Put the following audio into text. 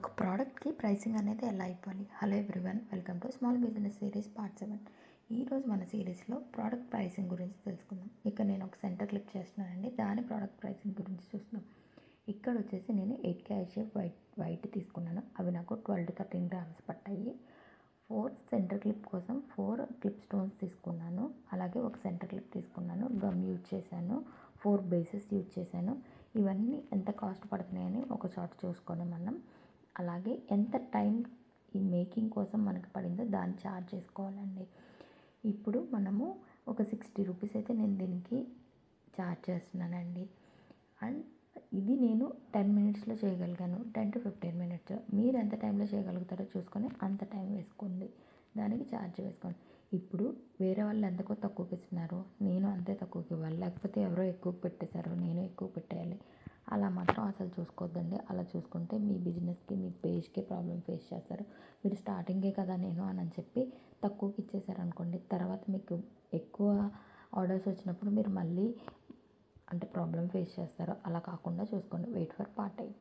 ఒక ప్రోడక్ట్కి ప్రైసింగ్ అనేది ఎలా ఇవ్వాలి? Hello everyone, welcome to small business series part 7. ఈరోజు మన సిరీస్లో ప్రోడక్ట్ ప్రైసింగ్ గురించి తెలుసుకుందాం. ఇక్కడ నేను ఒక సెంటర్ క్లిక్ చేస్తున్నానండి, దాని ప్రోడక్ట్ ప్రైసింగ్ గురించి చూస్తున్నాం. ఇక్కడ వచ్చేసి నేను 8 క్యాషియర్ వైట్ తీసుకున్నాను. అవి నాకు 12 to 13 గ్రామ్స్ పట్టాయి. 4 సెంటర్ క్లిప్ కోసం 4 క్లిప్ స్టోన్స్ తీసుకున్నాను. అలాగే ఒక సెంటర్ క్లిప్ తీసుకున్నాను, గమ్ యూజ్ చేశాను, 4 బేసెస్ యూజ్ చేశాను. ఇవన్నీ ఎంత కాస్ట్ పడుతున్నాయని ఒక చార్ట్ చూసుకొని మనం అలాగే ఎంత టైం ఈ మేకింగ్ కోసం మనకు పడిందో దాన్ని ఛార్జ్ చేసుకోవాలండి. ఇప్పుడు మనము ఒక 60 రూపీస్ అయితే నేను దీనికి ఛార్జ్ చేస్తున్నానండి. అండ్ ఇది నేను 10 మినిట్స్లో చేయగలిగాను, 10 to 15 మినిట్స్. మీరు ఎంత టైంలో చేయగలుగుతారో చూసుకొని అంత టైం వేసుకోండి, దానికి ఛార్జ్ వేసుకోండి. ఇప్పుడు వేరే వాళ్ళు ఎంతకో తక్కువకి ఇస్తున్నారు, నేను అంతే తక్కువకి ఇవ్వాలి. లేకపోతే ఎవరో ఎక్కువ పెట్టేశారు, నేను ఎక్కువ పెట్టేయాలి. అలా మాత్రం అసలు చూసుకోవద్దండి. అలా చూసుకుంటే మీ బిజినెస్కి, మీ పేజ్కి ప్రాబ్లం ఫేస్ చేస్తారు. మీరు స్టార్టింగే కదా నేను అని చెప్పి తక్కువకి ఇచ్చేసారనుకోండి, తర్వాత మీకు ఎక్కువ ఆర్డర్స్ వచ్చినప్పుడు మీరు మళ్ళీ ప్రాబ్లం ఫేస్ చేస్తారు. అలా కాకుండా చూసుకోండి. Wait for part 8.